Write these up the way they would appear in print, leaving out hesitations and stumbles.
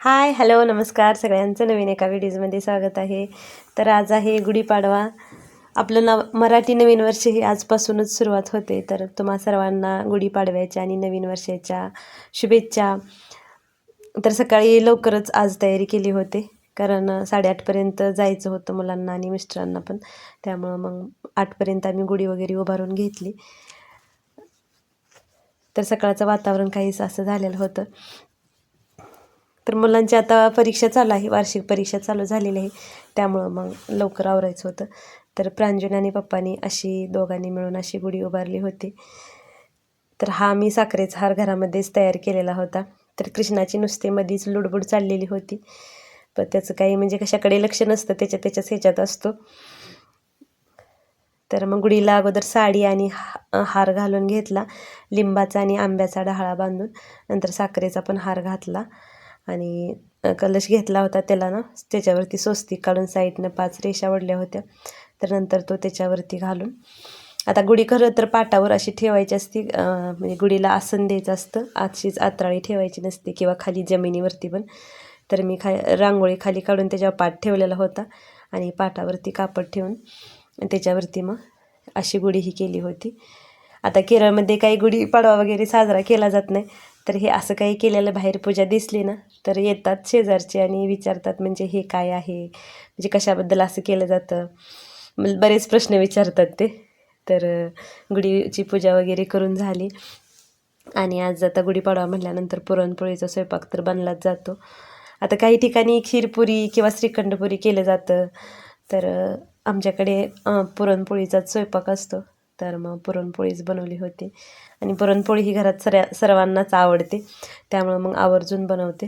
हाय, hello, नमस्कार सगळ्यांचं नवीन एका व्हिडिओमध्ये स्वागत आहे. तर आज आहे गुढीपाडवा. आपलं मराठी नवीन वर्ष ही आजपासूनच सुरुवात होते. तर तुम्हा सर्वांना गुढीपाडव्याच्या आणि नवीन वर्षाच्या शुभेच्छा. तर सकाळी लवकरच आज तयारी केली होती, कारण 8:30पर्यंत जायचं होतं मुलांना आणि मिस्टरांना पण. त्यामुळं मग 8पर्यंत आम्ही गुढी वगैरे उभारून घेतली. तर सकाळचं वातावरण काहीच असं झालेलं होतं. तर मुलांची आता परीक्षा चालू आहे, वार्षिक परीक्षा चालू झालेली आहे, त्यामुळं मग लवकर आवरायचं होतं. तर प्रांजून आणि पप्पानी अशी दोघांनी मिळून अशी गुढी उभारली होती. तर हा मी साखरेचा हार घरामध्येच तयार केलेला होता. तर कृष्णाची नुसते मधीच लुडबुड चाललेली होती, पण त्याचं काही म्हणजे कशाकडे लक्ष नसतं, त्याच्याच ह्याच्यात असतो. तर मग गुढीला अगोदर साडी आणि हार घालून घेतला, लिंबाचा आणि आंब्याचा डहाळा बांधून. नंतर साखरेचा पण हार घातला आणि कलश घेतला होता, त्याला ना त्याच्यावरती स्वस्तिक काढून साईडनं 5 रेषा ओढल्या होत्या. तर नंतर तो त्याच्यावरती घालून, आता गुढी खरं तर पाटावर अशी ठेवायची असती, म्हणजे गुढीला आसन द्यायचं असतं, अशीच आत्राळी ठेवायची नसते किंवा खाली जमिनीवरती पण. तर मी रांगोळी खाली काढून त्याच्यावर पाट ठेवलेला होता आणि पाटावरती कापड ठेवून त्याच्यावरती मग अशी गुढी ही केली होती. आता केरळमध्ये काही गुढीपाडवा वगैरे साजरा केला जात नाही, तर हे असं काही केलेलं बाहेर पूजा दिसली ना तर येतात शेजारचे आणि विचारतात, म्हणजे हे काय आहे, म्हणजे कशाबद्दल असं केलं जातं, बरेच प्रश्न विचारतात ते. तर गुढीची पूजा वगैरे करून झाली आणि आज आता गुढीपाडवा म्हटल्यानंतर पुरणपोळीचा स्वयंपाक तर बनलाच जातो. आता काही ठिकाणी खीरपुरी किंवा श्रीखंडपुरी केलं जातं, तर आमच्याकडे पुरणपोळीचाच स्वयंपाक असतो. तर मग पुरणपोळीच बनवली होती आणि पुरणपोळी ही घरात सर्वांनाच आवडते, त्यामुळं मग आवर्जून बनवते.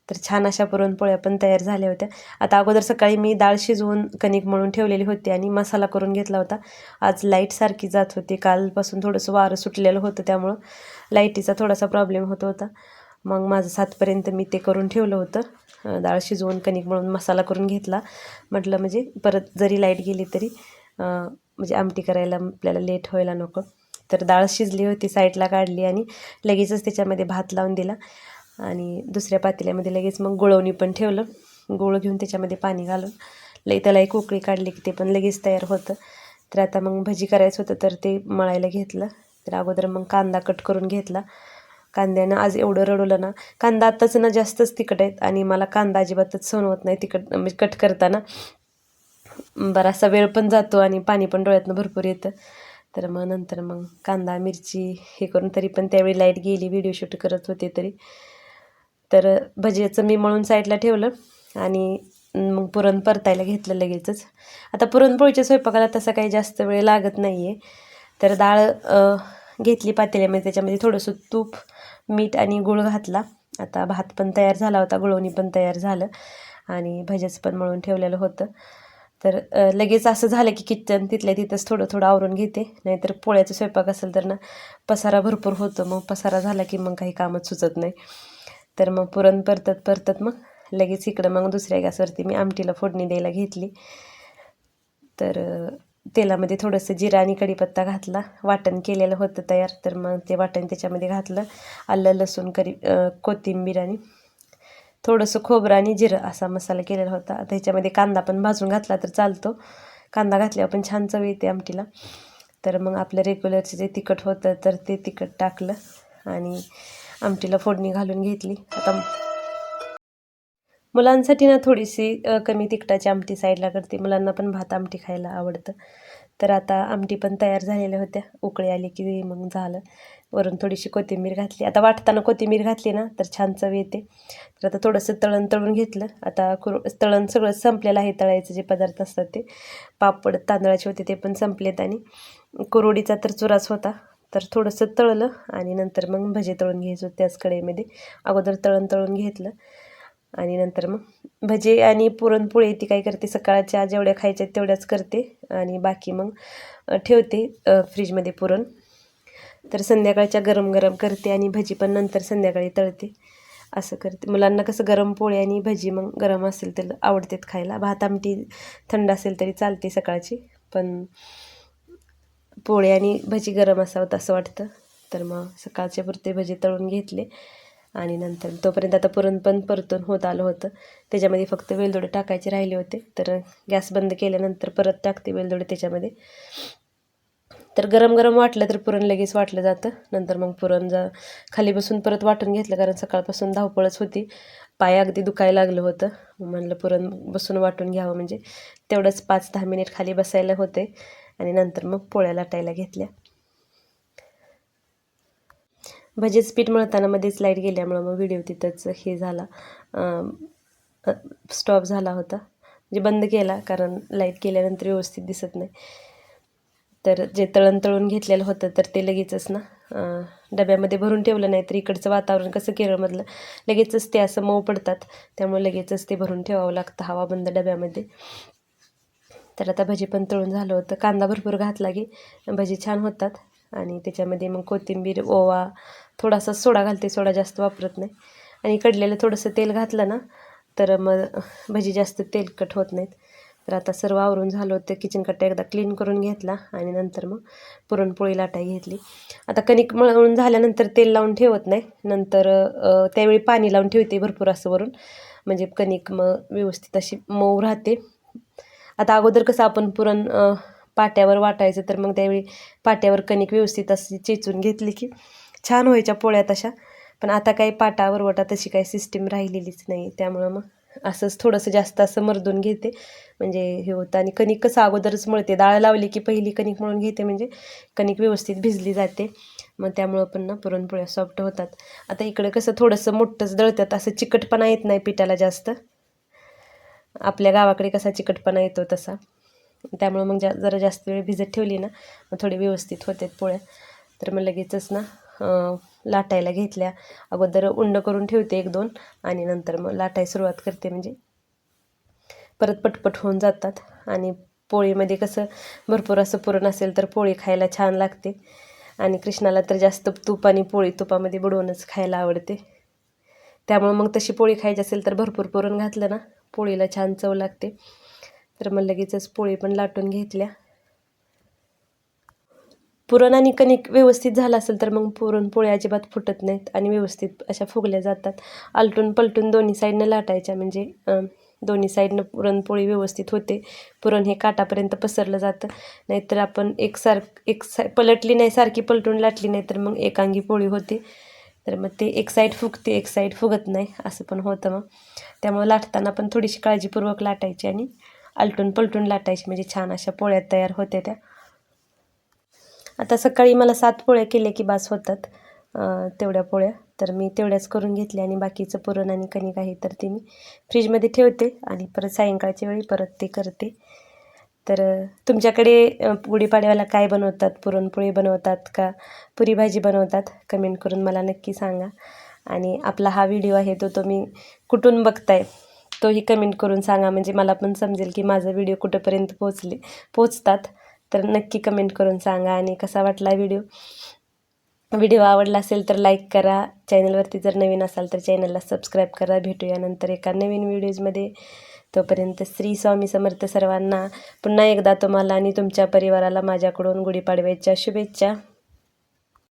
तर छान अशा पुरणपोळ्या पण तयार झाल्या होत्या. आता अगोदर सकाळी मी डाळ शिजवून कणिक मळून ठेवलेली होती आणि मसाला करून घेतला होता. आज लाईट सारखी जात होती, कालपासून थोडंसं वारं सुटलेलं होतं, त्यामुळं लाईटीचा थोडासा प्रॉब्लेम होत होता. मग माझं 7पर्यंत मी ते करून ठेवलं होतं, डाळ शिजवून कणिक मळून मसाला करून घेतला. म्हटलं म्हणजे परत जरी लाईट गेली तरी म्हणजे आमटी करायला आपल्याला लेट व्हायला नको. तर डाळ शिजली होती, साईडला काढली आणि लगेचच त्याच्यामध्ये भात लावून दिला आणि दुसऱ्या पातेल्यामध्ये लगेच मग गुळवणी पण ठेवलं. गुळ घेऊन त्याच्यामध्ये पाणी घालून त्याला एक उकळी काढली की ते पण लगेच तयार होतं. तर आता मग भजी करायचं होतं, तर ते मळायला घेतलं. तर अगोदर मग कांदा कट करून घेतला. कांद्यानं आज एवढं रडवलं ना, कांदा आत्ताच ना जास्तच तिखट आहेत आणि मला कांदा अजिबातच सहन होत नाही तिखट, म्हणजे कट करताना बराचसा वेळ पण जातो आणि पाणी पण डोळ्यातनं भरपूर येतं. तर मग नंतर मग कांदा मिरची हे करून, तरी पण त्यावेळी लाईट गेली, व्हिडिओ शूट करत होते तरी. तर भजीचं मी मळून साईडला ठेवलं आणि मग पुरण परतायला घेतलं लगेचच. आता पुरणपोळीच्या स्वयंपाकाला तसा काही जास्त वेळ लागत नाही आहे. तर डाळ घेतली पातेल्यामध्ये, त्याच्यामध्ये थोडंसं तूप, मीठ आणि गूळ घातला. आता भात पण तयार झाला होता, गुळवणी पण तयार झालं आणि भज्याचं पण मळून ठेवलेलं होतं. तर लगेच असं झालं की किचन तिथल्या तिथंच थोडं थोडं आवरून घेते, नाहीतर पोळ्याचा स्वयंपाक असेल तर ना पसारा भरपूर होतो, मग पसारा झाला की मग काही कामच सुचत नाही. तर मग पुरण परतत मग लगेच इकडं मग दुसऱ्या गॅसवरती मी आमटीला फोडणी द्यायला घेतली. तर तेलामध्ये थोडंसं जिरा आणि कढीपत्ता घातला, वाटण केलेलं होतं तयार, तर मग ते वाटण त्याच्यामध्ये घातलं. आलं लसूण कोथिंबीर आणि थोडंसं खोबरं आणि जिरं असा मसाला केलेला होता. आता ह्याच्यामध्ये कांदा पण भाजून घातला तर चालतो, कांदा घातल्यावर पण छान चव येते आमटीला. तर मग आपलं रेग्युलरचं जे तिखट होतं तर ते तिखट टाकलं आणि आमटीला फोडणी घालून घेतली. आता मुलांसाठी ना थोडीशी कमी तिखटाची आमटी साईडला करते, मुलांना पण भात आमटी खायला आवडतं. तर आता आमटी पण तयार झालेल्या होत्या, उकळी आली की मग झालं. वरून थोडीशी कोथिंबीर घातली. आता वाटताना कोथिंबीर घातली ना तर छान चव येते. तर आता थोडंसं तळून घेतलं. आता तळण सगळं संपलेलं आहे, तळायचे जे पदार्थ असतात ते. पापड तांदळाचे होते ते पण संपलेत आणि कुरवडीचा तर चुराच होता. तर थोडंसं तळलं आणि नंतर मग भजे तळून घ्यायचो त्याच कढईमध्ये. अगोदर तळून घेतलं आणि नंतर मग भजे आणि पुरणपोळी ती काय करते, सकाळच्या जेवढ्या खायच्या तेवढ्याच करते आणि बाकी मग ठेवते फ्रीजमध्ये पुरण. तर संध्याकाळच्या गरम गरम करते आणि भजी पण नंतर संध्याकाळी तळते, असं करते. मुलांना कसं गरम पोळी आणि भजी मग गरम असेल तर आवडतात खायला. भात आमटी थंड असेल तरी चालते सकाळची, पण पोळी आणि भजी गरम असावं असं वाटतं. तर मग सकाळच्या पुरते भजी तळून घेतले आणि नंतर तोपर्यंत आता पुरण पण परतून होत आलं होतं. त्याच्यामध्ये फक्त वेलदोडे टाकायचे राहिले होते, तर गॅस बंद केल्यानंतर परत टाकते वेलदोडे त्याच्यामध्ये. तर गरम गरम वाटलं तर पुरण लगेच वाटलं जातं. नंतर मग पुरण खाली बसून परत वाटून घेतलं, कारण सकाळपासून धावपळच होती, पाय अगदी दुखायला लागलं होतं. म्हणलं पुरण बसून वाटून घ्यावं, म्हणजे तेवढंच 5-10 मिनिट खाली बसायला होते. आणि नंतर मग पोळ्या लाटायला घेतल्या. भजीच पीठ मळताना मध्येच लाईट गेल्यामुळं मग व्हिडिओ तिथंच हे झाला, स्टॉप झाला होता, म्हणजे बंद केला, कारण लाईट गेल्यानंतर व्यवस्थित दिसत नाही. तर जे तळून घेतलेलं होतं तर ते लगेचच ना डब्यामध्ये भरून ठेवलं नाही, तर इकडचं वातावरण कसं केरळमधलं, लगेचच ते असं मऊ पडतात, त्यामुळे लगेचच ते भरून ठेवावं लागतं हवाबंद डब्यामध्ये. तर आता भजी पण तळून झालं होतं. कांदा भरपूर घातला की भजी छान होतात. आणि त्याच्यामध्ये मग कोथिंबीर, ओवा, थोडासा सोडा घालते, सोडा जास्त वापरत नाही. आणि कडलेलं थोडंसं तेल घातलं ना तर मग भजी जास्त तेलकट होत नाहीत. तर आता सर्व आवरून झालं होतं. किचन कट्टा एकदा क्लीन करून घेतला आणि नंतर मग पुरणपोळी लाटाय घेतली. आता कणिक मळून झाल्यानंतर तेल लावून ठेवत नाही, नंतर त्यावेळी पाणी लावून ठेवते भरपूर असं वरून, म्हणजे कणिक मग व्यवस्थित अशी मऊ राहते. आता अगोदर कसं आपण पुरण पाट्यावर वाटायचं, तर मग त्यावेळी पाट्यावर कणिक व्यवस्थित अशी चेचून घेतली की छान व्हायच्या पोळ्या तशा. पण आता काही पाटावर वटा तशी काही सिस्टीम राहिलेलीच नाही, त्यामुळं मग असंच थोडंसं जास्त असं मर्दून घेते, म्हणजे हे होतं. आणि कणिक कसं अगोदरच मळते, डाळ लावली की पहिली कणिक मळून घेते, म्हणजे कणिक व्यवस्थित भिजली जाते. मग त्यामुळं पण ना पुरणपोळ्या सॉफ्ट होतात. आता इकडं कसं थोडंसं मोठंच दळतात, असं चिकटपणा येत नाही पिठाला जास्त. आपल्या गावाकडे कसा चिकटपणा येतो तसा, त्यामुळं मग जरा जास्त वेळ भिजत ठेवली ना मग थोडी व्यवस्थित होतात पोळ्या. तर मग लगेचच ना लाटायला घेतल्या. अगोदर उंड करून ठेवते 1-2 आणि नंतर मग लाटायला सुरुवात करते, म्हणजे परत पटपट होऊन जातात. आणि पोळीमध्ये कसं भरपूर असं पुरण असेल तर पोळी खायला छान लागते. आणि कृष्णाला तर जास्त तूप आणि पोळी तुपामध्ये बुडवूनच खायला आवडते, त्यामुळं मग तशी पोळी खायची असेल तर भरपूर पुरण घातलं ना पोळीला छान चव लागते. तर मग लगेचच पोळी पण लाटून घेतल्या. पुरण आणि कणिक व्यवस्थित झालं असेल तर मग पुरणपोळ्या अजिबात फुटत नाहीत आणि व्यवस्थित अशा फुगल्या जातात. आलटून पलटून दोन्ही साईडनं लाटायच्या, म्हणजे दोन्ही साईडनं पुरणपोळी व्यवस्थित होते. पुरण हे काटापर्यंत पसरलं जातं. नाहीतर आपण पलटली नाही, सारखी पलटून लाटली नाही तर मग एकांगी पोळी होते. तर मग ते एक साईड फुगते, एक साईड फुगत नाही, असं पण होतं मग. त्यामुळे लाटताना पण थोडीशी काळजीपूर्वक लाटायची आणि आलटून पलटून लाटायची, म्हणजे छान अशा पोळ्या तयार होत्या त्या. आता सकाळी मला 7 पोळ्या केल्या की बास होतात, तेवढ्या पोळ्या. तर मी तेवढ्याच करून घेतल्या आणि बाकीचं पुरण आणि कणिक आहे तर ते मी फ्रीजमध्ये ठेवते आणि परत सायंकाळच्या वेळी परत ते करते. तर तुमच्याकडे गुढीपाडव्याला काय बनवतात? पुरणपोळी बनवतात का पुरी भाजी बनवतात? कमेंट करून मला नक्की सांगा. आणि आपला हा व्हिडिओ आहे तो तुम्ही कुठून बघताय तोही कमेंट करून सांगा, म्हणजे मला पण समजेल की माझा व्हिडिओ कुठंपर्यंत पोचतात. तर नक्की कमेंट करून सांगा. आणि कसा वाटला व्हिडिओ आवडला असेल तर लाईक करा. चॅनलवरती जर नवीन असाल तर चॅनलला सबस्क्राईब करा. भेटूया नंतर एका नवीन व्हिडिओजमध्ये. तोपर्यंत श्री स्वामी समर्थ सर्वांना. पुन्हा एकदा तुम्हाला आणि तुमच्या परिवाराला माझ्याकडून गुढीपाडव्याच्या शुभेच्छा.